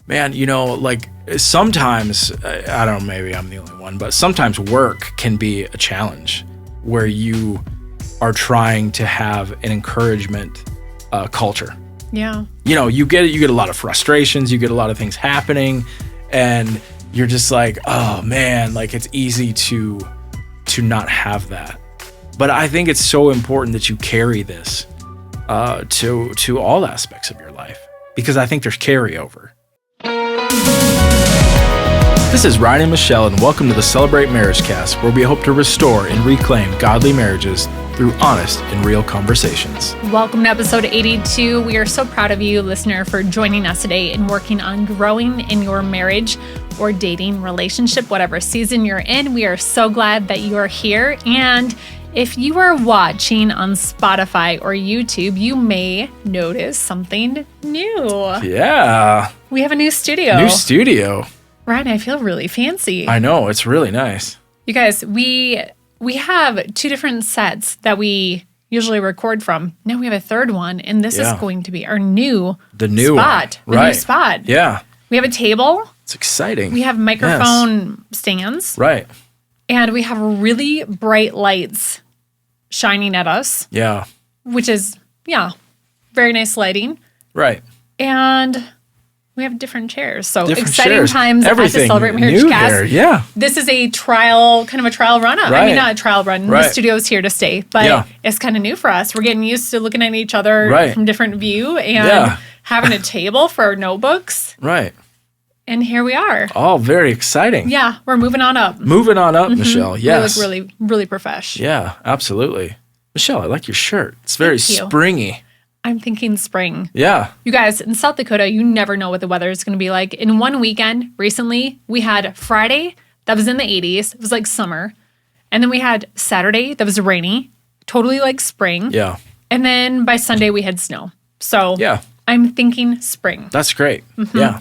Man, like sometimes, I don't know, maybe I'm the only one, but sometimes work can be a challenge where you are trying to have an encouragement culture. Yeah. You get a lot of frustrations, you get a lot of things happening, and you're just like, oh man, like it's easy to not have that. But I think it's so important that you carry this to all aspects of your life, because I think there's carryover. This is Ryan and Michelle, and welcome to the Celebrate Marriagecast, where we hope to restore and reclaim godly marriages through honest and real conversations. Welcome to episode 82. We are so proud of you, listener, for joining us today and working on growing in your marriage or dating relationship, whatever season you're in. We are so glad that you are here. And if you are watching on Spotify or YouTube, you may notice something new. Yeah. We have a new studio. New studio. Ryan, I feel really fancy. I know, it's really nice. You guys, we have two different sets that we usually record from. Now we have a third one, and this is going to be our new spot. One. Right. New spot. Yeah. We have a table. It's exciting. We have microphone stands. Right. And we have really bright lights shining at us. Yeah. Which is, very nice lighting. Right. And we have different chairs. So different exciting chairs. times Everything at the Celebrate Marriagecast. Yeah. This is a trial run up. Right. I mean, not a trial run. Right. The studio's here to stay. But it's kind of new for us. We're getting used to looking at each other from different view and having a table for our notebooks. Right. And here we are. Oh, very exciting. Yeah, we're moving on up. Michelle. Yes. We look really, really profesh. Yeah, absolutely. Michelle, I like your shirt. It's very springy. I'm thinking spring. Yeah. You guys, in South Dakota, you never know what the weather is going to be like. In one weekend recently, we had Friday that was in the 80s. It was like summer. And then we had Saturday that was rainy, totally like spring. Yeah. And then by Sunday, we had snow. So I'm thinking spring. That's great. Mm-hmm. Yeah.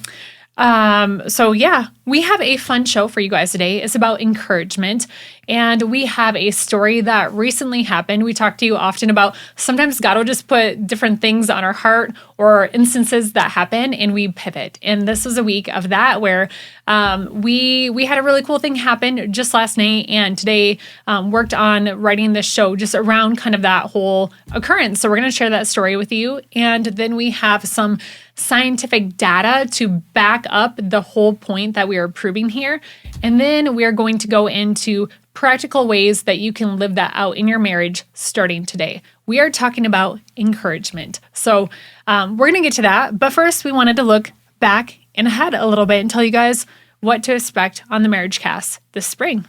We have a fun show for you guys today. It's about encouragement. And we have a story that recently happened. We talk to you often about sometimes God will just put different things on our heart or instances that happen and we pivot. And this was a week of that where we had a really cool thing happen just last night and today worked on writing this show just around kind of that whole occurrence. So we're going to share that story with you. And then we have some scientific data to back up the whole point that we are proving here. And then we are going to go into practical ways that you can live that out in your marriage starting today. We are talking about encouragement. So we're going to get to that. But first, we wanted to look back and ahead a little bit and tell you guys what to expect on the Marriagecast this spring.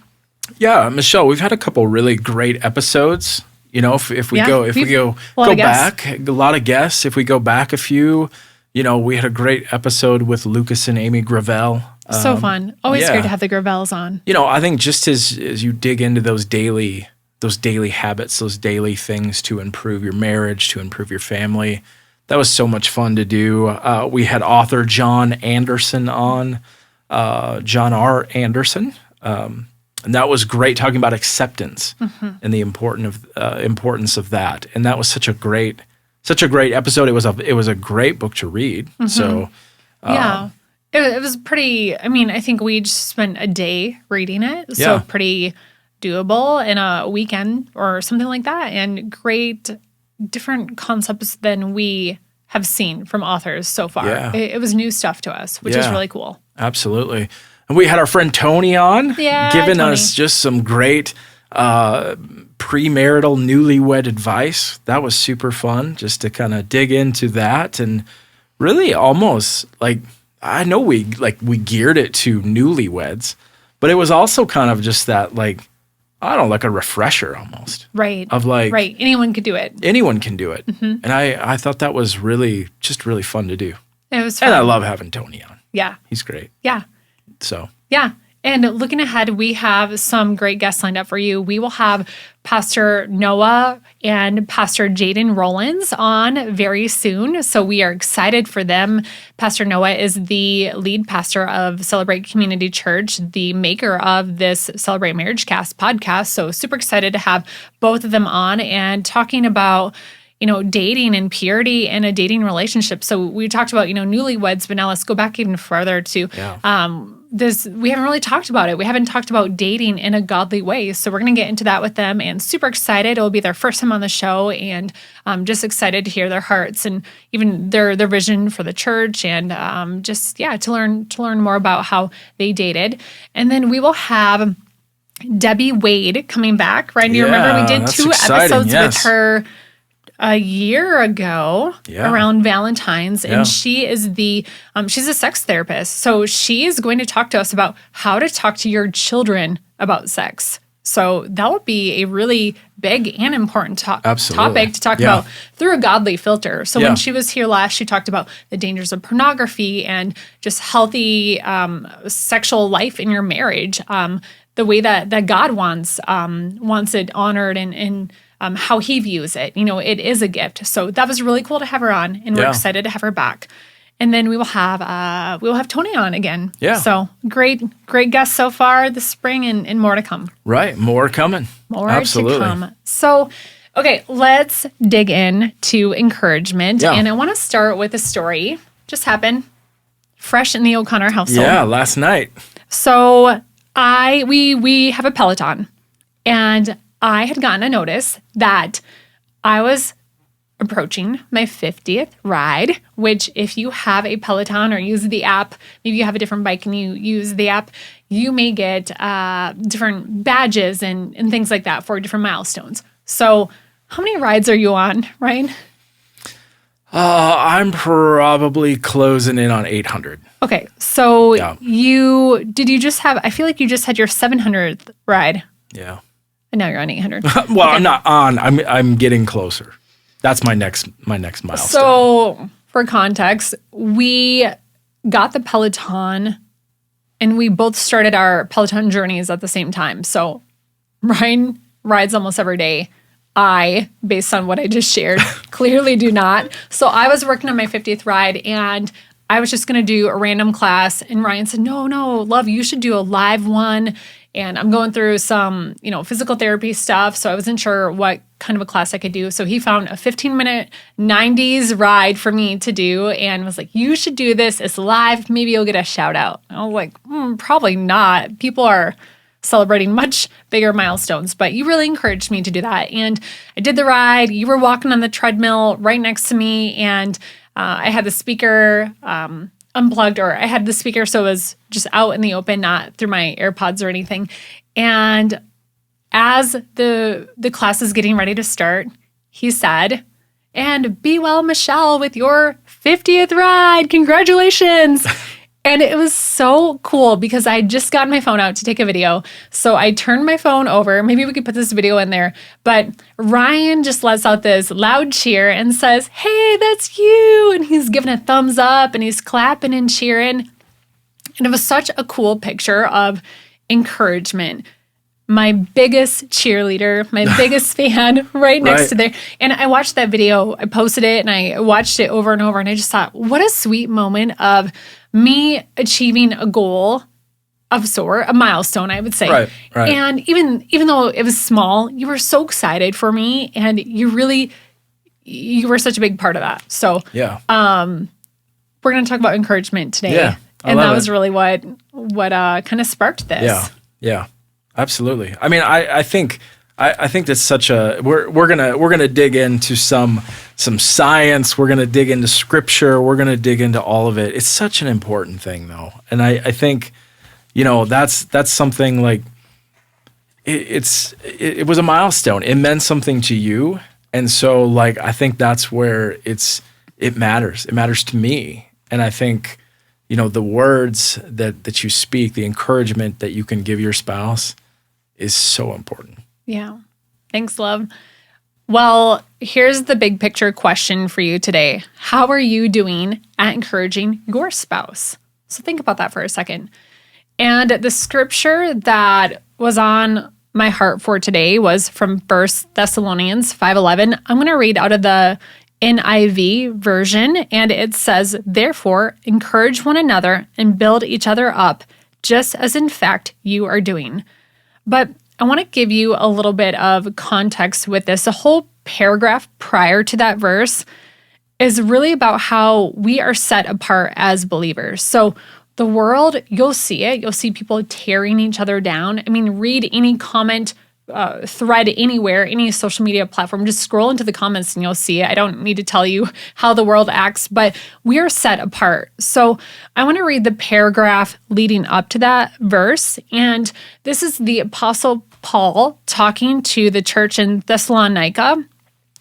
Yeah, Michelle, we've had a couple really great episodes. If we go back, a lot of guests. If we go back a few, we had a great episode with Lucas and Amy Gravel. So fun. Always great to have the Gravels on. I think just as you dig into those daily habits, those daily things to improve your marriage, to improve your family, that was so much fun to do. We had author John Anderson on, John R. Anderson, and that was great, talking about acceptance and the importance of that. And that was such a great episode. It was a great book to read. So it was pretty. I mean, I think we just spent a day reading it, so pretty doable in a weekend or something like that, and great different concepts than we have seen from authors so far. Yeah. It was new stuff to us, which is really cool. Absolutely. And we had our friend Tony on, giving us just some great premarital newlywed advice. That was super fun, just to kind of dig into that, and really almost like, I know we geared it to newlyweds, but it was also kind of just that, like, I don't know, like a refresher almost. Right. Of like. Right. Anyone could do it. Anyone can do it. Mm-hmm. And I thought that was really fun to do. It was fun. And I love having Tony on. Yeah. He's great. Yeah. So. Yeah. And looking ahead, we have some great guests lined up for you. We will have Pastor Noah and Pastor Jaden Rollins on very soon. So we are excited for them. Pastor Noah is the lead pastor of Celebrate Community Church, the maker of this Celebrate Marriagecast podcast. So super excited to have both of them on and talking about, dating and purity in a dating relationship. So we talked about, newlyweds, but now let's go back even further to we haven't really talked about it. We haven't talked about dating in a godly way. So we're going to get into that with them, and super excited. It'll be their first time on the show, and just excited to hear their hearts and even their vision for the church, and to learn more about how they dated. And then we will have Debbie Wade coming back, right? Do you remember we did 2 episodes with her a year ago around Valentine's, and she is she's a sex therapist. So she is going to talk to us about how to talk to your children about sex. So that would be a really big and important topic to talk about through a godly filter. So when she was here last, she talked about the dangers of pornography and just healthy sexual life in your marriage, the way that God wants it honored, and how he views it. It is a gift. So that was really cool to have her on, and we're excited to have her back. And then we will have Tony on again. Yeah. So great guests so far this spring, and more to come. Right. More coming. Absolutely. To come. So, okay, let's dig in to encouragement. Yeah. And I want to start with a story. Just happened fresh in the O'Connor household. Yeah, last night. So we have a Peloton, and I had gotten a notice that I was approaching my 50th ride, which if you have a Peloton or use the app, maybe you have a different bike and you use the app, you may get different badges and things like that for different milestones. So how many rides are you on, Ryan? I'm probably closing in on 800. Okay, so I feel like you just had your 700th ride. Yeah. And now you're on 800. Well, okay. I'm not on. I'm getting closer. That's my next milestone. So, for context, we got the Peloton, and we both started our Peloton journeys at the same time. So, Ryan rides almost every day. I, based on what I just shared, clearly do not. So, I was working on my 50th ride, and I was just going to do a random class. And Ryan said, no, love, you should do a live one. And I'm going through some, physical therapy stuff. So I wasn't sure what kind of a class I could do. So he found a 15-minute 90s ride for me to do and was like, you should do this. It's live. Maybe you'll get a shout out. I was like, probably not. People are celebrating much bigger milestones. But you really encouraged me to do that. And I did the ride. You were walking on the treadmill right next to me. And I had the speaker unplugged, or I had the speaker so it was just out in the open, not through my AirPods or anything. And as the class is getting ready to start, he said, "And be well, Michelle, with your 50th ride. Congratulations." And it was so cool because I had just gotten my phone out to take a video. So I turned my phone over. Maybe we could put this video in there. But Ryan just lets out this loud cheer and says, "Hey, that's you." And he's giving a thumbs up and he's clapping and cheering. And it was such a cool picture of encouragement. My biggest cheerleader, my biggest fan right next to there. And I watched that video. I posted it and I watched it over and over. And I just thought, what a sweet moment of me achieving a goal of sort, a milestone, I would say. Right. And even though it was small, you were so excited for me, and you were such a big part of that. So we're going to talk about encouragement today. Yeah, and that was really what kind of sparked this. Yeah, absolutely. I mean, I think that's such a we're gonna dig into some science. We're gonna dig into scripture. We're gonna dig into all of it. It's such an important thing, though, and I think that's something like it was a milestone. It meant something to you, and so like I think that's where it matters. It matters to me, and I think the words that you speak, the encouragement that you can give your spouse, is so important. Yeah. Thanks, love. Well, here's the big picture question for you today. How are you doing at encouraging your spouse? So think about that for a second. And the scripture that was on my heart for today was from 1 Thessalonians 5:11. I'm going to read out of the NIV version, and it says, "Therefore, encourage one another and build each other up, just as in fact you are doing." But I want to give you a little bit of context with this. The whole paragraph prior to that verse is really about how we are set apart as believers. So the world, you'll see it. You'll see people tearing each other down. I mean, read any comment thread anywhere, any social media platform, just scroll into the comments and you'll see it. I don't need to tell you how the world acts, but we are set apart. So I want to read the paragraph leading up to that verse. And this is the Apostle Paul talking to the church in Thessalonica,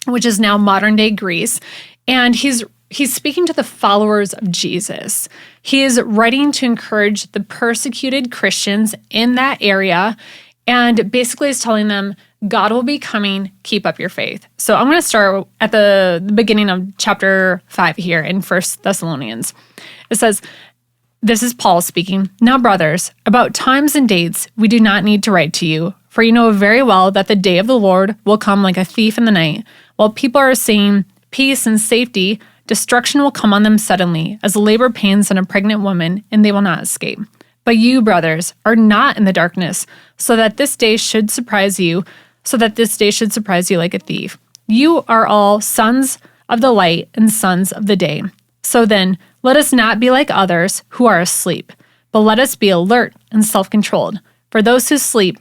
which is now modern day Greece. And he's speaking to the followers of Jesus. He is writing to encourage the persecuted Christians in that area, and basically is telling them, God will be coming, keep up your faith. So I'm going to start at the beginning of chapter 5 here in 1 Thessalonians. It says, this is Paul speaking, "Now, brothers, about times and dates we do not need to write to you, for you know very well that the day of the Lord will come like a thief in the night. While people are saying peace and safety, destruction will come on them suddenly, as labor pains on a pregnant woman, and they will not escape. But you, brothers, are not in the darkness, so that this day should surprise you like a thief. You are all sons of the light and sons of the day. So then, let us not be like others who are asleep, but let us be alert and self-controlled. For those who sleep,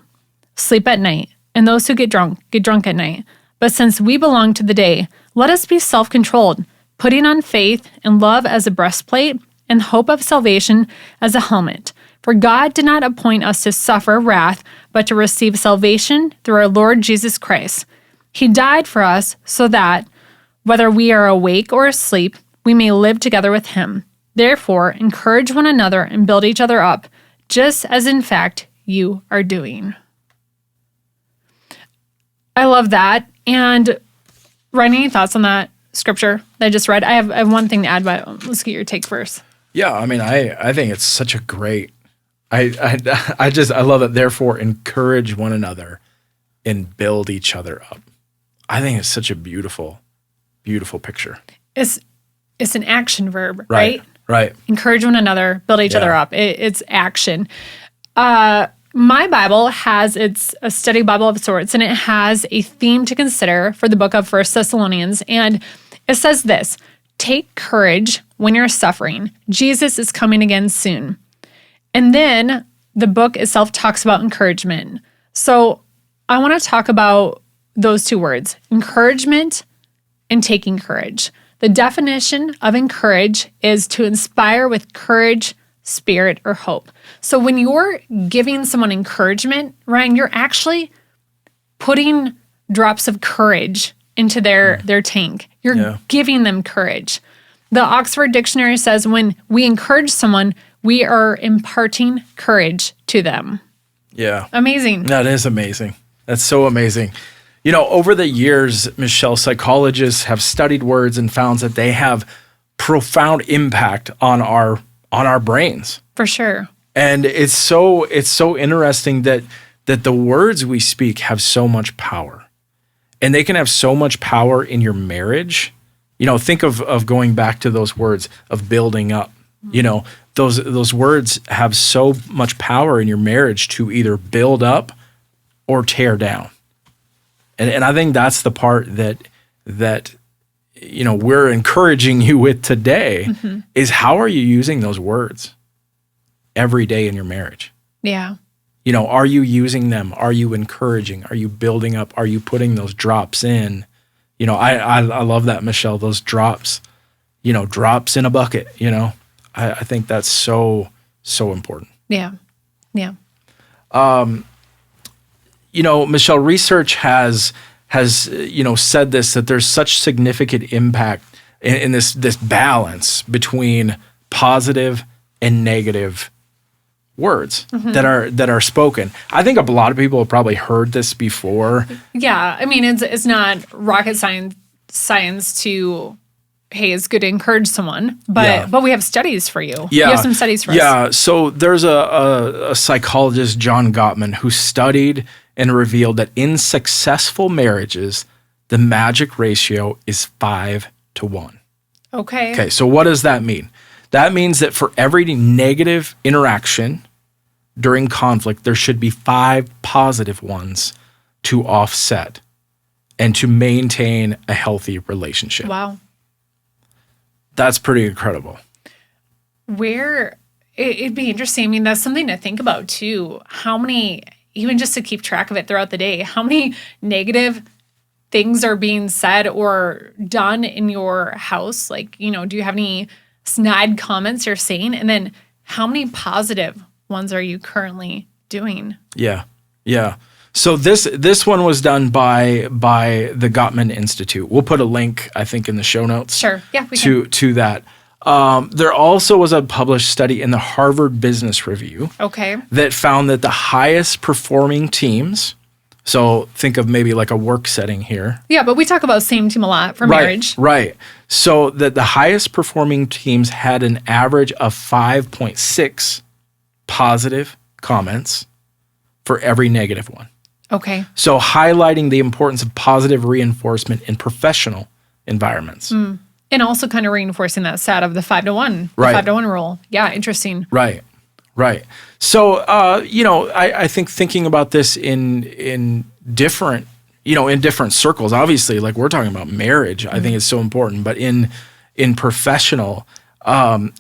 sleep at night, and those who get drunk at night. But since we belong to the day, let us be self-controlled, putting on faith and love as a breastplate and hope of salvation as a helmet. For God did not appoint us to suffer wrath, but to receive salvation through our Lord Jesus Christ. He died for us so that, whether we are awake or asleep, we may live together with him. Therefore, encourage one another and build each other up, just as in fact you are doing." I love that. And Ryan, any thoughts on that scripture that I just read? I have one thing to add, but let's get your take first. Yeah, I mean, I think it's such a great. I love it. Therefore, encourage one another and build each other up. I think it's such a beautiful, beautiful picture. It's an action verb, right? Right. Encourage one another, build each other up. It's action. My Bible it's a study Bible of sorts, and it has a theme to consider for the book of 1 Thessalonians. And it says this: take courage when you're suffering. Jesus is coming again soon. And then the book itself talks about encouragement. So I want to talk about those two words, encouragement and taking courage. The definition of encourage is to inspire with courage, spirit, or hope. So when you're giving someone encouragement, Ryan, you're actually putting drops of courage into their tank. You're giving them courage. The Oxford Dictionary says when we encourage someone, we are imparting courage to them. Yeah. Amazing. That is amazing. That's so amazing. You know, over the years, Michelle, psychologists have studied words and found that they have profound impact on our brains. For sure. And it's so interesting that the words we speak have so much power. And they can have so much power in your marriage. You know, think of going back to those words of building up. You know, those words have so much power in your marriage to either build up or tear down. And I think that's the part that you know we're encouraging you with today is how are you using those words every day in your marriage? Yeah. You know, are you using them? Are you encouraging? Are you building up? Are you putting those drops in? You know, I love that, Michelle, those drops, you know, drops in a bucket, you know. I think that's so important. Yeah. Yeah. You know, Michelle, research has you know said this, that there's such significant impact in this balance between positive and negative words that are spoken. I think a lot of people have probably heard this before. Yeah, I mean it's not rocket science to it's good to encourage someone, but we have studies for you. Yeah. You have some studies for us. Yeah, so there's a psychologist, John Gottman, who studied and revealed that in successful marriages, the magic ratio is 5-to-1. Okay, so what does that mean? That means that for every negative interaction during conflict, there should be 5 positive ones to offset and to maintain a healthy relationship. Wow. That's pretty incredible. It'd be interesting. I mean, that's something to think about too. How many, even just to keep track of it throughout the day, how many negative things are being said or done in your house? Like, do you have any snide comments you're saying? And then how many positive ones are you currently doing? Yeah. Yeah. So this one was done by the Gottman Institute. We'll put a link, I think, in the show notes. Sure. Yeah, we can. To that. There also was a published study in the Harvard Business Review. Okay. That found that the highest performing teams, so think of maybe like a work setting here. Yeah, but we talk about same team a lot for marriage. Right. So that the highest performing teams had an average of 5.6 positive comments for every negative one. Okay. So highlighting the importance of positive reinforcement in professional environments. And also kind of reinforcing that stat of the 5-to-1, the Right. 5-to-1 rule. Yeah, interesting. Right. So, I think thinking about this in different, in different circles, obviously, like we're talking about marriage, I think it's so important, but in professional,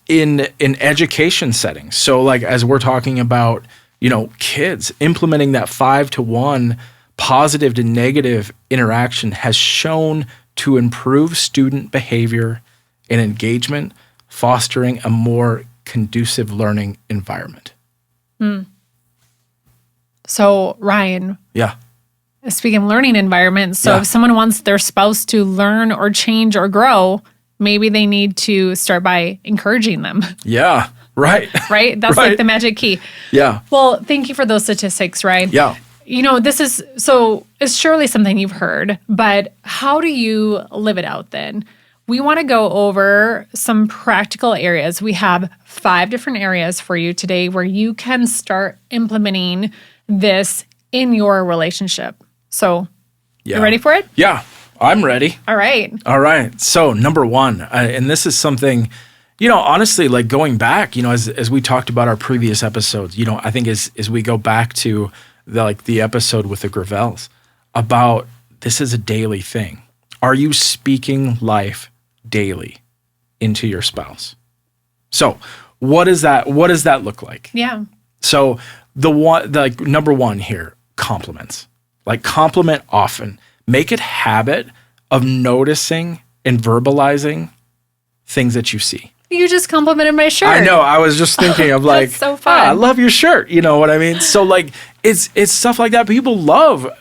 in education settings. So like, as we're talking about, kids, implementing that 5-to-1 positive to negative interaction has shown to improve student behavior and engagement, fostering a more conducive learning environment. So, Ryan, Yeah. speaking of learning environments, so if someone wants their spouse to learn or change or grow, maybe they need to start by encouraging them. Yeah. Right. Right? That's Right. like the magic key. Yeah. Well, thank you for those statistics, Ryan. Yeah. It's surely something you've heard, but how do you live it out then? We want to go over some practical areas. We have 5 different areas for you today where you can start implementing this in your relationship. So, Yeah. you ready for it? Yeah. I'm ready. All right. All right. So number 1, and this is something, honestly, like going back, as we talked about our previous episodes, I think as we go back to the episode with the Gravels about this is a daily thing. Are you speaking life daily into your spouse? So what does that look like? Yeah. So number 1 here, compliments. Like compliment often. Make it habit of noticing and verbalizing things that you see. You just complimented my shirt. I know. I was just thinking of like, That's so fun. I love your shirt. You know what I mean? So like, it's stuff like that. People love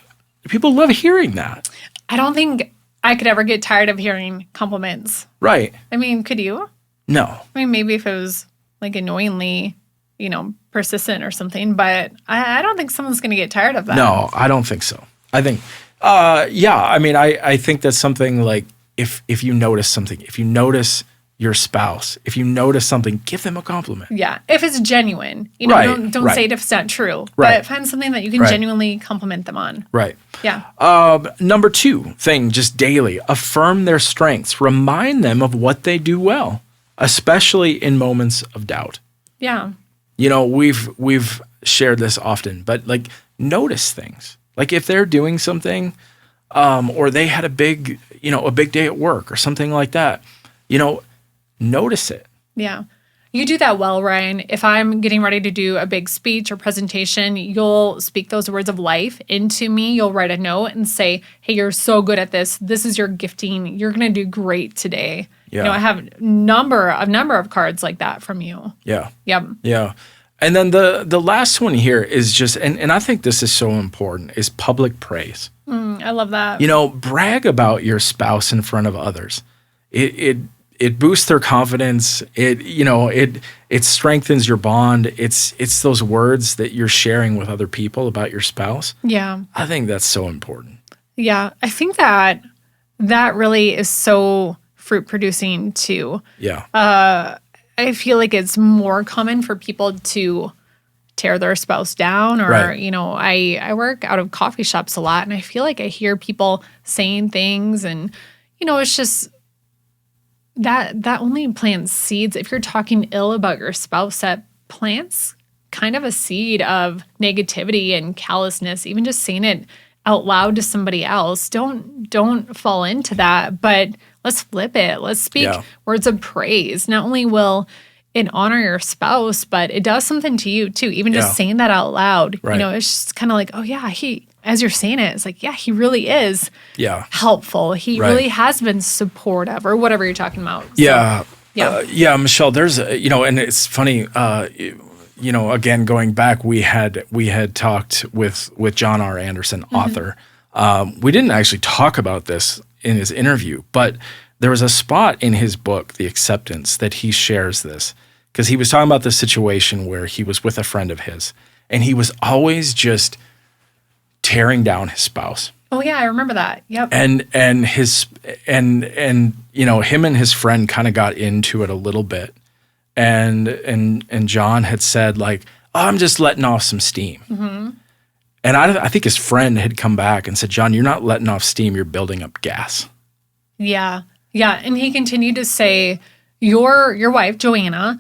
hearing that. I don't think I could ever get tired of hearing compliments. Right. I mean, could you? No. I mean, maybe if it was like annoyingly, persistent or something, but I don't think someone's going to get tired of that. No, I don't think so. I think, I think that's something like if you notice something, if you notice your spouse, if you notice something, give them a compliment. Yeah. If it's genuine, Right, don't right. say it if it's not true, Right. but find something that you can Right. genuinely compliment them on. Right. Yeah. Number 2 thing, just daily, affirm their strengths. Remind them of what they do well, especially in moments of doubt. Yeah. We've shared this often, but like notice things. Like if they're doing something, or they had a big day at work or something like that, notice it. Yeah. You do that well, Ryan. If I'm getting ready to do a big speech or presentation, you'll speak those words of life into me. You'll write a note and say, hey, you're so good at this. This is your gifting. You're going to do great today. Yeah. I have a number of cards like that from you. Yeah. Yep. Yeah. And then the last one here is just, and I think this is so important, is public praise. I love that. Brag about your spouse in front of others. It boosts their confidence. It strengthens your bond. It's those words that you're sharing with other people about your spouse. Yeah. I think that's so important. Yeah. I think that really is so fruit producing too. Yeah. I feel like it's more common for people to tear their spouse down or, Right. I work out of coffee shops a lot and I feel like I hear people saying things and, it's just that only plants seeds. If you're talking ill about your spouse, that plants kind of a seed of negativity and callousness, even just saying it out loud to somebody else, don't fall into that, but let's flip it. Let's speak words of praise. Not only will it honor your spouse, but it does something to you too. Even just saying that out loud, right. It's just kind of like, oh yeah, as you're saying it, it's like, yeah, he really is helpful. He really has been supportive or whatever you're talking about. So, Michelle, there's, and it's funny, again, going back, we had talked with John R. Anderson, author. We didn't actually talk about this in his interview, but there was a spot in his book, The Acceptance, that he shares this, because he was talking about this situation where he was with a friend of his, and he was always just tearing down his spouse. Oh yeah, I remember that. Yep. And him and his friend kind of got into it a little bit. And John had said like, oh, I'm just letting off some steam. Mm-hmm. And I think his friend had come back and said, John, you're not letting off steam, you're building up gas. Yeah. Yeah. And he continued to say, your wife, Joanna,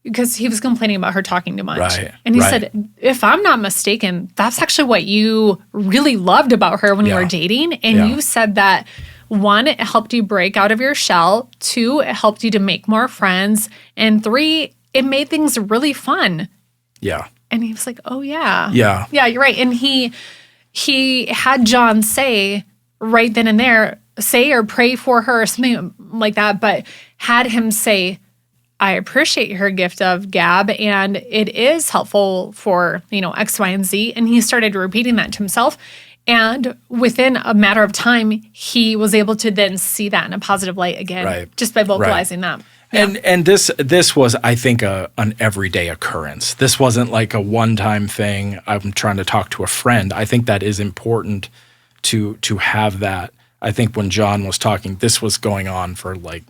because he was complaining about her talking too much. Right, and he said, if I'm not mistaken, that's actually what you really loved about her when you were dating. And you said that, 1, it helped you break out of your shell. 2, it helped you to make more friends. And 3, it made things really fun. Yeah. And he was like, oh, yeah. Yeah. Yeah, you're right. And he had John say right then and there, say or pray for her or something like that, but had him say, I appreciate her gift of gab, and it is helpful for, X, Y, and Z. And he started repeating that to himself. And within a matter of time, he was able to then see that in a positive light again, just by vocalizing that. Yeah. And this was, I think, an everyday occurrence. This wasn't like a one-time thing. I'm trying to talk to a friend. I think that is important to have that. I think when John was talking, this was going on for like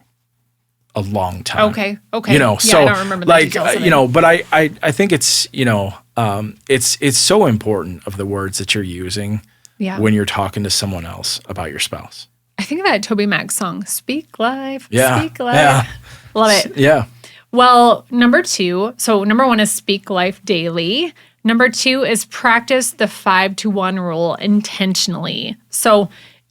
a long time. Okay. So I don't remember the details of it. But I think it's, it's so important of the words that you're using when you're talking to someone else about your spouse. I think that Toby Mac song, Speak Life, Speak Life. Yeah. Love it. Yeah. Well, number 2, so number 1 is speak life daily. Number 2 is practice the 5-to-1 rule intentionally. So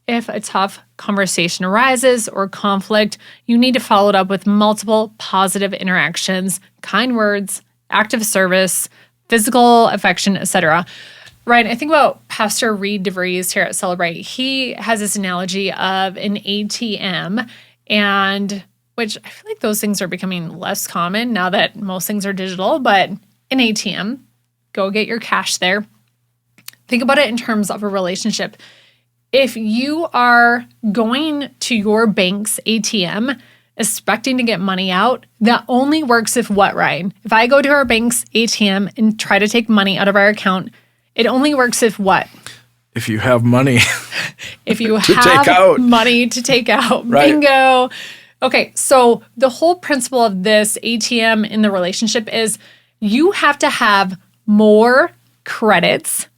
if a tough conversation arises or conflict, you need to follow it up with multiple positive interactions, kind words, acts of service, physical affection, etc. Right. I think about Pastor Reed DeVries here at Celebrate. He has this analogy of an ATM, and which I feel like those things are becoming less common now that most things are digital, but an ATM, go get your cash there. Think about it in terms of a relationship. If you are going to your bank's ATM expecting to get money out, that only works if what, Ryan? If I go to our bank's ATM and try to take money out of our account, it only works if what? If you have money. If you have money to take out. Right. Bingo. Okay, so the whole principle of this ATM in the relationship is you have to have more credits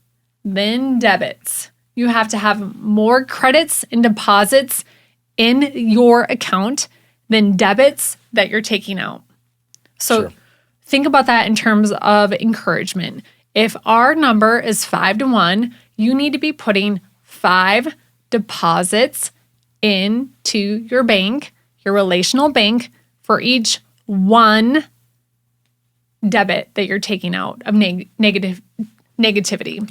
than debits. You have to have more credits and deposits in your account than debits that you're taking out. So think about that in terms of encouragement. If our number is 5-to-1, you need to be putting 5 deposits into your bank, your relational bank, for each 1 debit that you're taking out of negativity.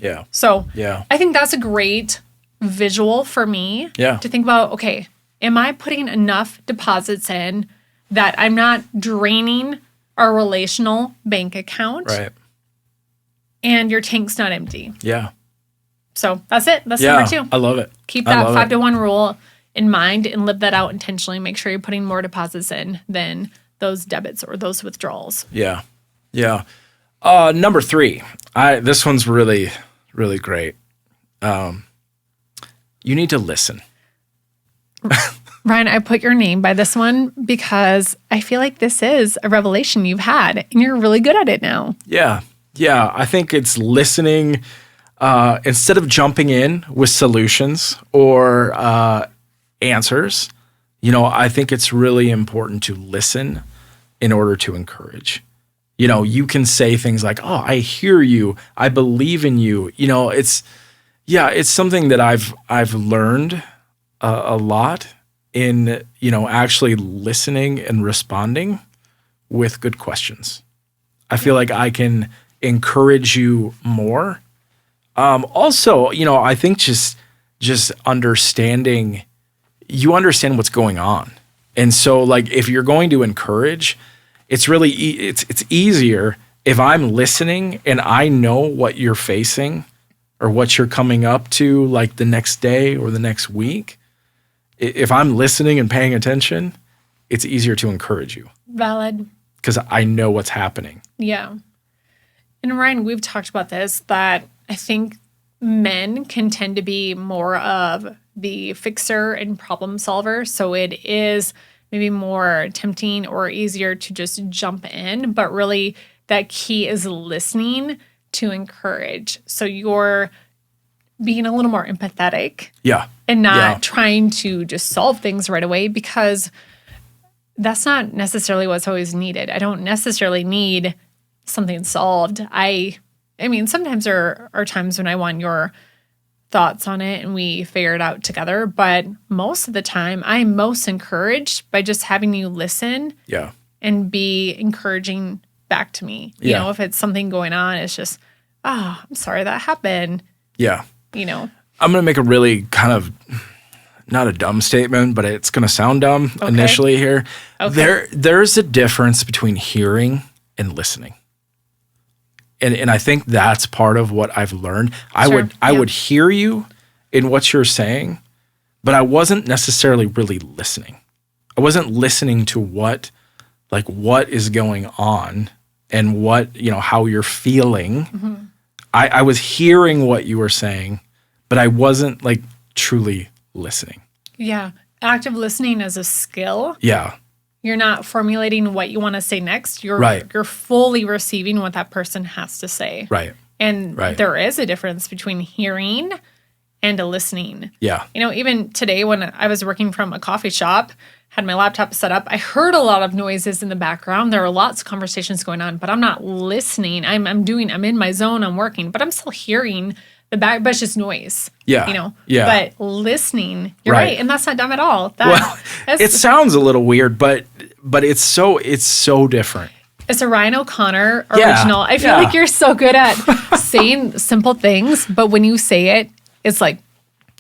Yeah. So I think that's a great visual for me to think about, okay, am I putting enough deposits in that I'm not draining our relational bank account? Right. And your tank's not empty. Yeah. So that's it. That's number 2. I love it. Keep that 5-to-1 rule in mind and live that out intentionally. Make sure you're putting more deposits in than those debits or those withdrawals. Yeah. Yeah. Number 3. This one's really, really great. You need to listen. Ryan, I put your name by this one because I feel like this is a revelation you've had and you're really good at it now. Yeah. Yeah. I think it's listening instead of jumping in with solutions or answers. I think it's really important to listen in order to encourage. You can say things like, oh, I hear you. I believe in you. It's Yeah, it's something that I've learned a lot in, actually listening and responding with good questions. I feel like I can encourage you more. Also, I think just understanding, you understand what's going on. And so like if you're going to encourage, it's really it's easier if I'm listening and I know what you're facing or what you're coming up to like the next day or the next week. If I'm listening and paying attention, it's easier to encourage you Valid. because I know what's happening. Yeah. And Ryan, we've talked about this, that I think men can tend to be more of the fixer and problem solver. So it is maybe more tempting or easier to just jump in. But really, that key is listening to encourage. So you're being a little more empathetic. Yeah. And not trying to just solve things right away, because that's not necessarily what's always needed. I don't necessarily need something solved. I mean, sometimes there are times when I want your thoughts on it and we figure it out together. But most of the time, I'm most encouraged by just having you listen and be encouraging back to me. You know, if it's something going on, it's just, I'm sorry that happened. Yeah. I'm going to make a really kind of not a dumb statement, but it's going to sound dumb initially here. Okay. There's a difference between hearing and listening. And I think that's part of what I've learned. I would hear you in what you're saying, but I wasn't necessarily really listening. I wasn't listening to what is going on and what, how you're feeling. Mm-hmm. I was hearing what you were saying, but I wasn't like truly listening. Yeah. Active listening is a skill. Yeah. You're not formulating what you want to say next. You're fully receiving what that person has to say. Right. And there is a difference between hearing and listening. Yeah. Even today when I was working from a coffee shop, had my laptop set up, I heard a lot of noises in the background. There were lots of conversations going on, but I'm not listening. I'm in my zone, I'm working, but I'm still hearing the back, but it's just noise. Yeah. But listening, you're right. And that's not dumb at all. It sounds a little weird, but it's so different. It's a Ryan O'Connor original. I feel like you're so good at saying simple things, but when you say it, it's like,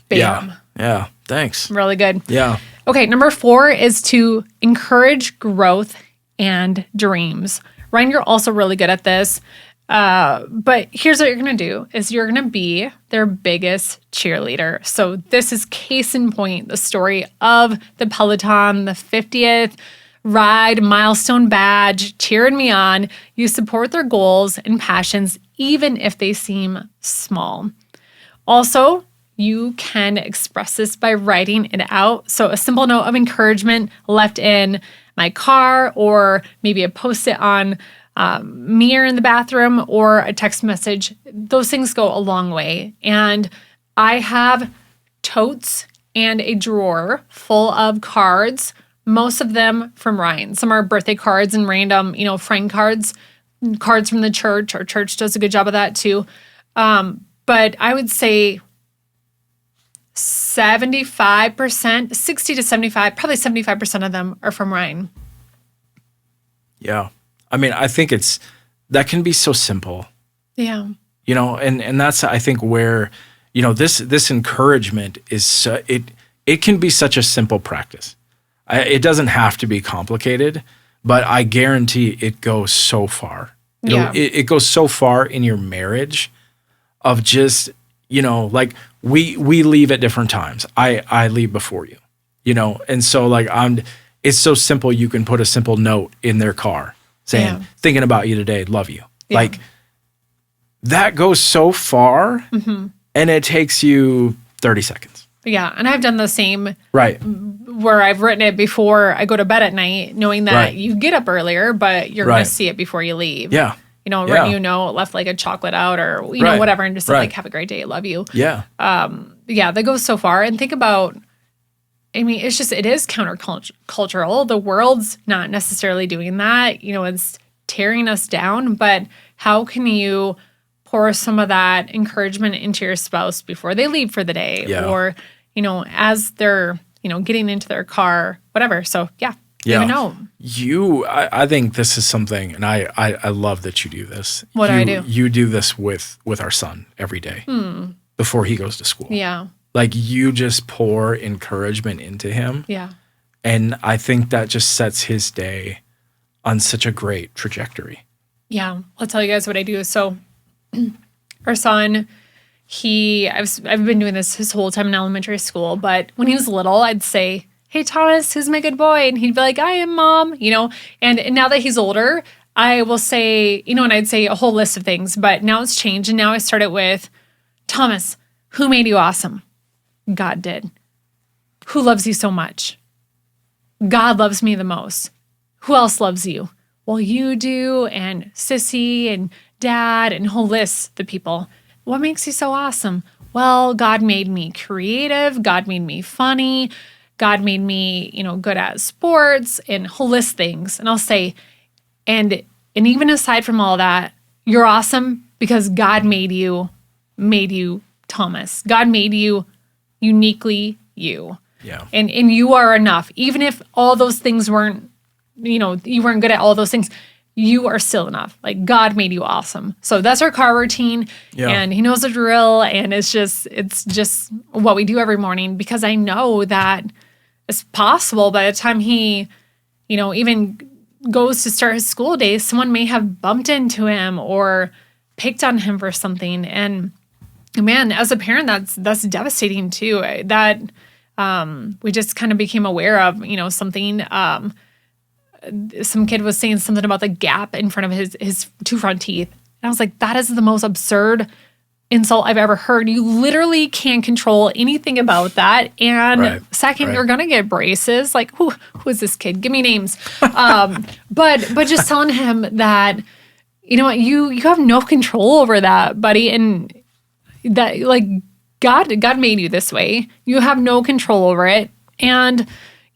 bam. Yeah. Thanks. Really good. Yeah. Okay, number 4 is to encourage growth and dreams. Ryan, you're also really good at this. But here's what you're going to do is you're going to be their biggest cheerleader. So this is case in point, the story of the Peloton, the 50th ride, milestone badge, cheering me on. You support their goals and passions, even if they seem small. Also, you can express this by writing it out. So a simple note of encouragement left in my car, or maybe a Post-it on mirror in the bathroom, or a text message. Those things go a long way. And I have totes and a drawer full of cards, most of them from Ryan. Some are birthday cards and random, friend cards from the church. Our church does a good job of that too. But I would say 75%, 60 to 75, probably 75% of them are from Ryan. Yeah. I mean, I think that can be so simple. Yeah. And that's, I think, where, this encouragement is, it can be such a simple practice. It doesn't have to be complicated, but I guarantee it goes so far. It goes so far in your marriage of just, like we leave at different times. I leave before you, and so it's so simple. You can put a simple note in their car saying, thinking about you today, love you. Yeah. Like that goes so far, and it takes you 30 seconds. Yeah. And I've done the same. Right. Where I've written it before I go to bed at night, knowing that you get up earlier, but you're going to see it before you leave. Yeah. Written left like a chocolate out or, whatever, and just like, have a great day. Love you. Yeah. That goes so far. And think about, it is countercultural. The world's not necessarily doing that. It's tearing us down, but how can you pour some of that encouragement into your spouse before they leave for the day or, as they're, getting into their car, whatever. So, give a note. I think this is something, and I love that you do this. What do I do? You do this with our son every day before he goes to school. Yeah. Like you just pour encouragement into him. Yeah. And I think that just sets his day on such a great trajectory. Yeah. I'll tell you guys what I do. So our son, I've been doing this his whole time in elementary school, but when he was little, I'd say, "Hey, Thomas, who's my good boy?" And he'd be like, "I am, Mom," and now that he's older, I will say, and I'd say a whole list of things, but now it's changed. And now I start it with, "Thomas, who made you awesome?" God did. "Who loves you so much?" God loves me the most. "Who else loves you?" "Well, you do, and Sissy, and Dad," and whole list the people. "What makes you so awesome?" "Well, God made me creative. God made me funny. God made me, good at sports," and whole list things. And I'll say, and even aside from all that, you're awesome because God made you Thomas. God made you uniquely you. Yeah. And you are enough. Even if all those things weren't, you weren't good at all those things, you are still enough. Like God made you awesome. So that's our car routine. Yeah. And he knows the drill. And it's just what we do every morning because I know that it's possible by the time he, even goes to start his school day, someone may have bumped into him or picked on him for something. And man, as a parent, that's devastating too. That we just kind of became aware of, something. Some kid was saying something about the gap in front of his two front teeth. And I was like, that is the most absurd insult I've ever heard. You literally can't control anything about that. And second, you're going to get braces. Like, who is this kid? Give me names. But just telling him that, you know what, you have no control over that, buddy. And that like God made you this way. You have no control over it. And,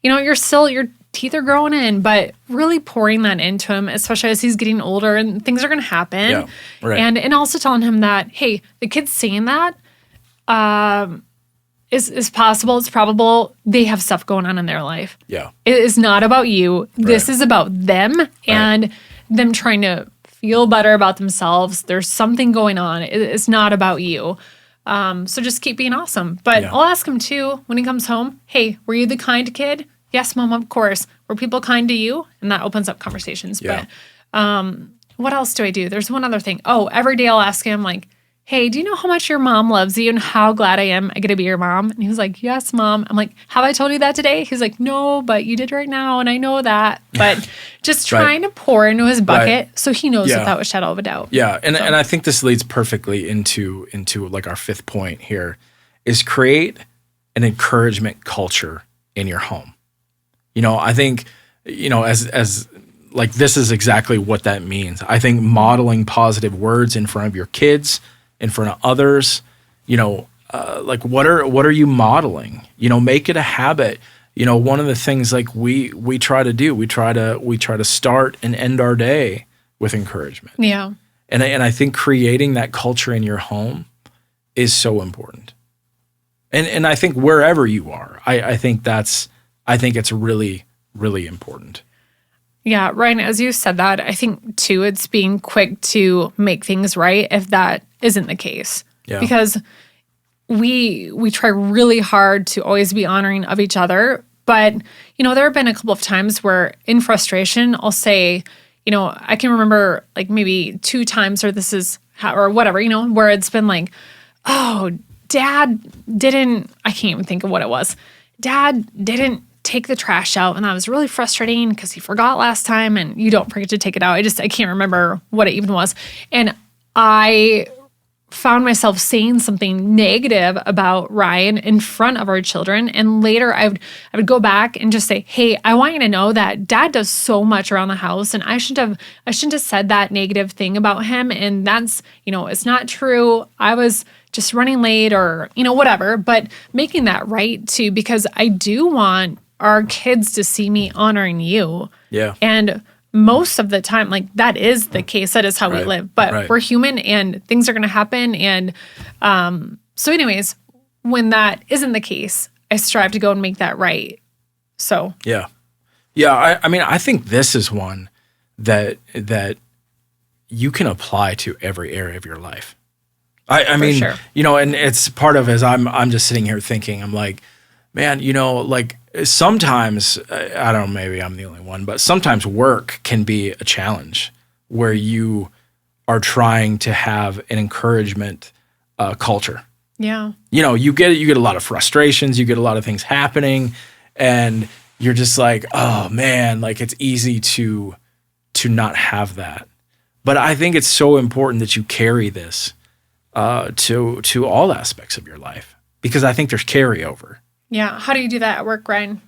your teeth are growing in, but really pouring that into him, especially as he's getting older and things are going to happen. Yeah, right. And also telling him that, hey, the kid's saying that is possible. It's probable they have stuff going on in their life. Yeah. It is not about you. This is about them and them trying to feel better about themselves. There's something going on. It's not about you. So just keep being awesome. But I'll ask him too when he comes home, hey, were you the kind kid? Yes, Mom, of course. Were people kind to you? And that opens up conversations. Yeah. But what else do I do? There's one other thing. Oh, every day I'll ask him like, hey, do you know how much your mom loves you and how glad I am I get to be your mom? And he was like, yes, Mom. I'm like, have I told you that today? He's like, no, but you did right now. And I know that. But just trying to pour into his bucket so he knows without a shadow of a doubt. Yeah. And I think this leads perfectly into like our fifth point here is create an encouragement culture in your home. I think, as like this is exactly what that means. I think modeling positive words in front of your kids, in front of others, like what are you modeling? Make it a habit. One of the things like we try to do, we try to start and end our day with encouragement. Yeah. And I think creating that culture in your home is so important. And I think wherever you are, I think it's really, really important. Yeah, Ryan, as you said that, I think too, it's being quick to make things right if that isn't the case. Yeah. Because we try really hard to always be honoring of each other. But, there have been a couple of times where in frustration, I'll say, I can remember like maybe 2 times or whatever, where it's been like, oh, Dad didn't, I can't even think of what it was. Dad didn't take the trash out, and that was really frustrating because he forgot last time, and you don't forget to take it out. I can't remember what it even was. And I found myself saying something negative about Ryan in front of our children. And later I would go back and just say, hey, I want you to know that Dad does so much around the house, and I shouldn't have said that negative thing about him. And that's, it's not true. I was just running late or, whatever, but making that right too, because I do want our kids to see me honoring you. Yeah. And most of the time, like that is the case. That is how we live. But we're human and things are going to happen. And so anyways, when that isn't the case, I strive to go and make that right. So. Yeah. Yeah. I mean, I think this is one that you can apply to every area of your life. I mean, sure. And it's part of as I'm just sitting here thinking, I'm like, man, like sometimes, I don't know, maybe I'm the only one, but sometimes work can be a challenge where you are trying to have an encouragement culture. Yeah. You get a lot of frustrations, you get a lot of things happening, and you're just like, oh man, like it's easy to not have that. But I think it's so important that you carry this to all aspects of your life, because I think there's carryover. Yeah. How do you do that at work, Ryan?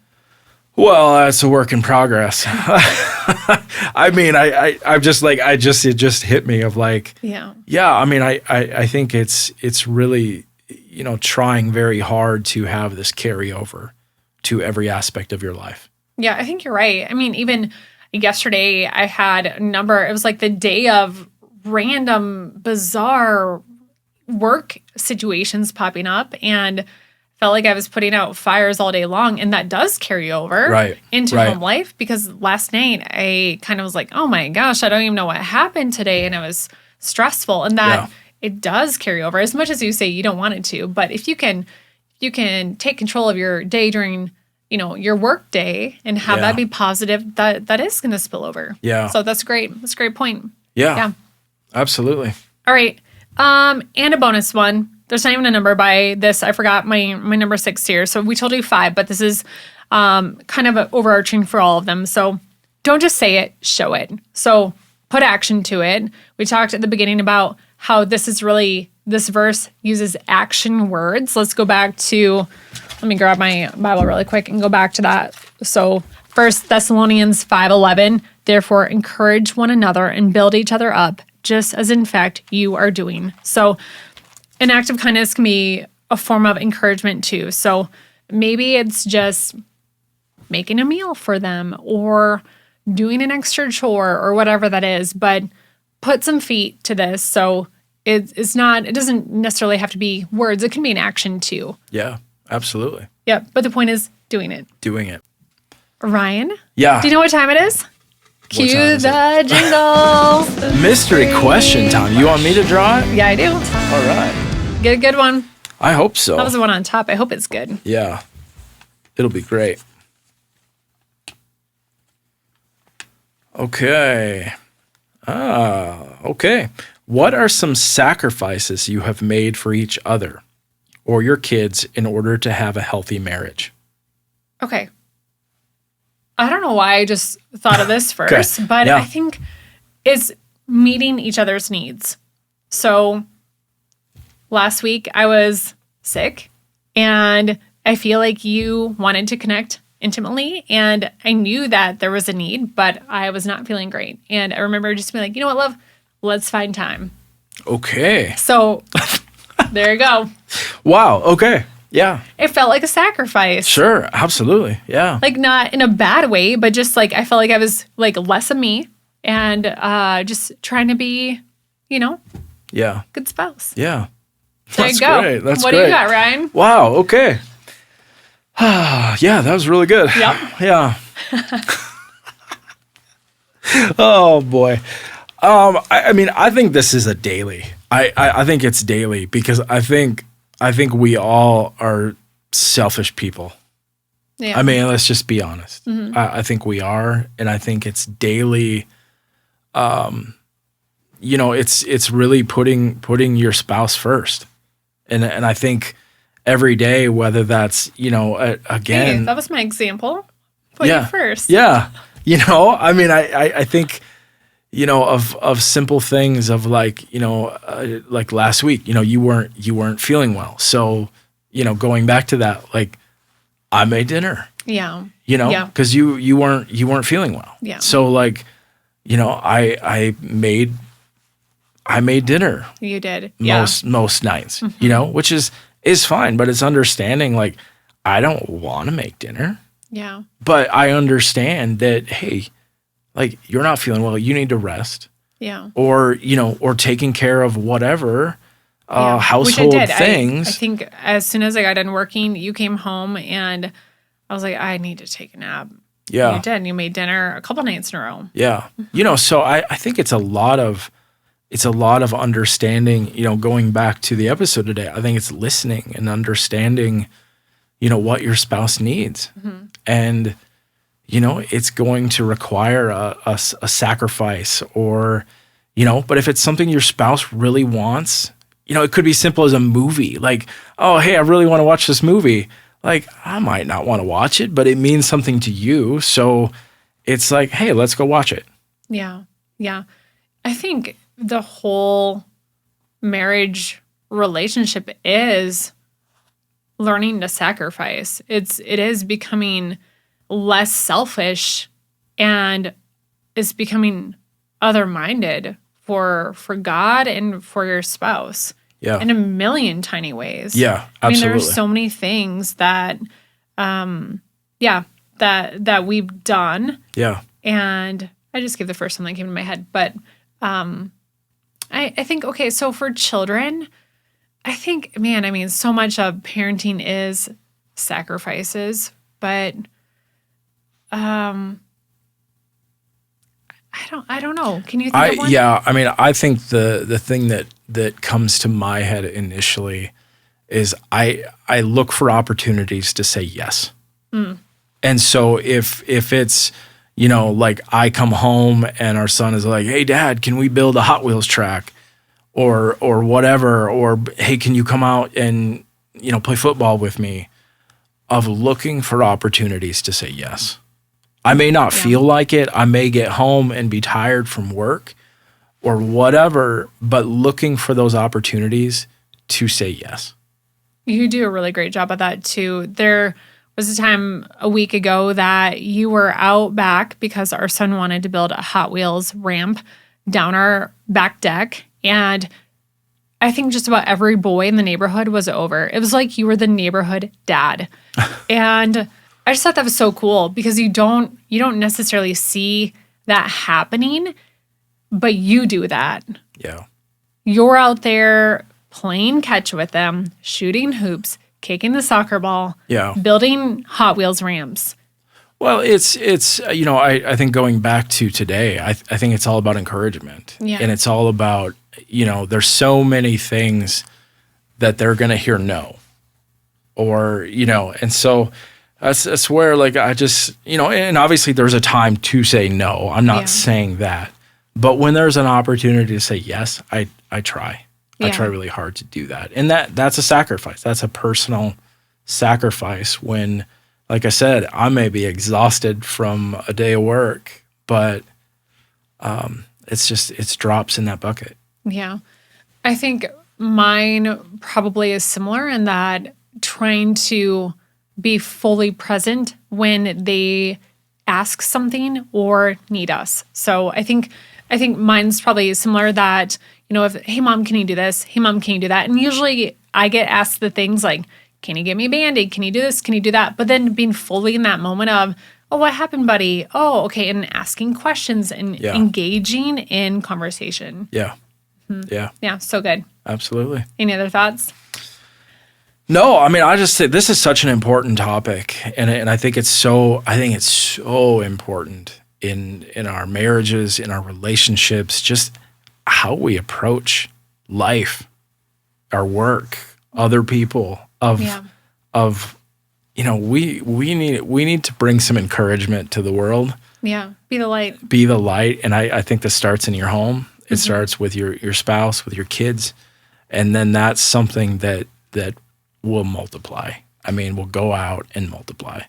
Well, that's a work in progress. I mean, I'm just like, it just hit me of like, yeah. I mean, I think it's really, trying very hard to have this carryover to every aspect of your life. Yeah, I think you're right. I mean, even yesterday I had it was like the day of random, bizarre work situations popping up, and felt like I was putting out fires all day long, and that does carry over into home life, because last night I kind of was like, oh my gosh, I don't even know what happened today, and it was stressful, and that it does carry over, as much as you say you don't want it to. But if you can take control of your day during your work day and have that be positive, that is going to spill over. Yeah. So that's great. That's a great point. Yeah. Absolutely. All right. And a bonus one. There's not even a number by this. I forgot my number 6 here. So we told you 5, but this is kind of overarching for all of them. So don't just say it, show it. So put action to it. We talked at the beginning about how this verse uses action words. Let's go back to, let me grab my Bible really quick and go back to that. So 1 Thessalonians 5:11, therefore encourage one another and build each other up, just as in fact you are doing. So an act of kindness can be a form of encouragement too. So maybe it's just making a meal for them or doing an extra chore or whatever that is, but put some feet to this. So it doesn't necessarily have to be words. It can be an action too. Yeah, absolutely. Yeah, but the point is doing it. Doing it. Ryan? Yeah. Do you know what time it is? Cue the jingle. Mystery question time. You want me to draw it? Yeah, I do. All right. Get a good one. I hope so. That was the one on top. I hope it's good. Yeah. It'll be great. Okay. Okay. What are some sacrifices you have made for each other or your kids in order to have a healthy marriage? Okay. I don't know why I just thought of this first, but I think it's meeting each other's needs. So last week I was sick, and I feel like you wanted to connect intimately, and I knew that there was a need, but I was not feeling great. And I remember just being like, you know what, love? Let's find time. Okay. So there you go. Wow. Okay. Yeah. It felt like a sacrifice. Sure. Absolutely. Yeah. Like not in a bad way, but just like I felt like I was like less of me and just trying to be, good spouse. Yeah. There you go. Great. That's what great. do you got, Ryan? Wow. Okay. Yeah, that was really good. Yep. Yeah. Oh boy. I mean, I think this is a daily. I think it's daily because I think we all are selfish people. Yeah. I mean, let's just be honest. Mm-hmm. I think we are, and I think it's daily. It's really putting your spouse first, and I think every day, whether that's again, hey, that was my example. Put you first. Yeah. I mean, I think. Of simple things of like last week, you weren't feeling well. So, going back to that, like I made dinner. Yeah. Because you weren't feeling well. Yeah. So like, I made dinner. You did. Most nights, which is fine, but it's understanding like I don't want to make dinner. Yeah. But I understand that, hey, like you're not feeling well, you need to rest. Yeah. Or, or taking care of whatever household Which I did. things. I think as soon as I got done working, you came home and I was like, I need to take a nap. Yeah. And you did. And you made dinner a couple nights in a row. Yeah. So I think it's a lot of understanding, going back to the episode today. I think it's listening and understanding, what your spouse needs. And, it's going to require a sacrifice or, but if it's something your spouse really wants, it could be simple as a movie. Like, oh, hey, I really want to watch this movie. Like, I might not want to watch it, but it means something to you. So it's like, hey, let's go watch it. Yeah. Yeah. I think the whole marriage relationship is learning to sacrifice. It is becoming less selfish and it's becoming other-minded for God and for your spouse. Yeah. In a million tiny ways. Yeah, absolutely. I mean, there are so many things that that we've done. Yeah. And I just gave the first one that came to my head. But I think, okay, so for children, I think, man, I mean, so much of parenting is sacrifices, but I don't know. Can you think of one? Yeah, I mean, I think the thing that comes to my head initially is I look for opportunities to say yes. And so if it's, like I come home and our son is like, hey, Dad, can we build a Hot Wheels track or whatever? Or, hey, can you come out and, play football with me? Of looking for opportunities to say yes. I may not feel like it. I may get home and be tired from work or whatever, but looking for those opportunities to say yes. You do a really great job of that too. There was a time a week ago that you were out back because our son wanted to build a Hot Wheels ramp down our back deck. And I think just about every boy in the neighborhood was over. It was like you were the neighborhood dad. And I just thought that was so cool because you don't necessarily see that happening, but you do that. Yeah. You're out there playing catch with them, shooting hoops, kicking the soccer ball, building Hot Wheels ramps. Well, it's I think going back to today, I think it's all about encouragement. Yeah. And it's all about, there's so many things that they're going to hear no. Or, and so that's where like I just, and obviously there's a time to say no. I'm not saying that. But when there's an opportunity to say yes, I try. I try really hard to do that. And that's a sacrifice. That's a personal sacrifice when, like I said, I may be exhausted from a day of work, but it's drops in that bucket. Yeah. I think mine probably is similar in that trying to be fully present when they ask something or need us. So I think mine's probably similar that, if, hey, Mom, can you do this? Hey, Mom, can you do that? And usually I get asked the things like, can you get me a Band-Aid? Can you do this? Can you do that? But then being fully in that moment of, oh, what happened, buddy? Oh, okay. And asking questions and engaging in conversation. Yeah. Yeah. Yeah. So good. Absolutely. Any other thoughts? No, I mean, I just say this is such an important topic, and I think it's so important in our marriages, in our relationships, just how we approach life, our work, other people. We need to bring some encouragement to the world. Yeah, be the light. Be the light, and I think this starts in your home. It starts with your spouse, with your kids, and then that's something that will multiply. I mean, will go out and multiply.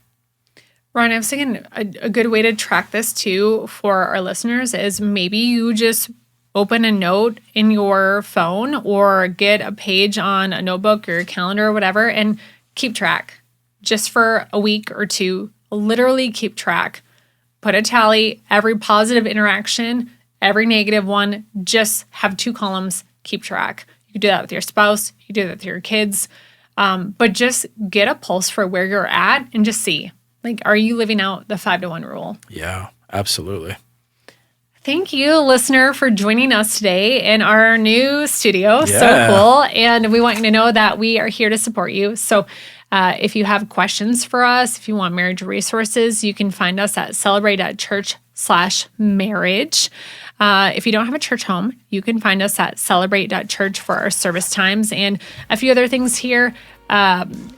Ron, I was thinking a good way to track this too for our listeners is maybe you just open a note in your phone or get a page on a notebook or a calendar or whatever and keep track just for a week or two. Literally keep track. Put a tally, every positive interaction, every negative one, just have 2 columns, keep track. You can do that with your spouse. You can do that with your kids. But just get a pulse for where you're at and just see, like, are you living out the 5-to-1 rule? Yeah, absolutely. Thank you, listener, for joining us today in our new studio. So Yeah. cool. And we want you to know that we are here to support you. So if you have questions for us, if you want marriage resources, you can find us at Celebrate.church/marriage. If you don't have a church home, you can find us at Celebrate.church for our service times and a few other things here.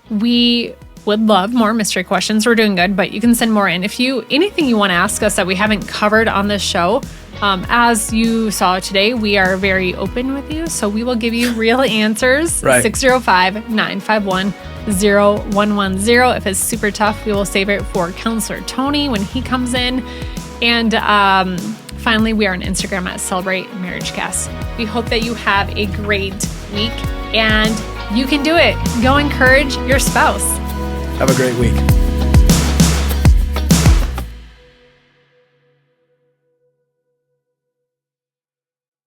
We would love more mystery questions. We're doing good, but you can send more in. If anything you want to ask us that we haven't covered on this show, as you saw today, we are very open with you, so we will give you real answers. Right. 605-951-0110. If it's super tough, we will save it for Counselor Tony when he comes in. And finally, we are on Instagram at Celebrate Marriagecast. We hope that you have a great week and you can do it. Go encourage your spouse. Have a great week.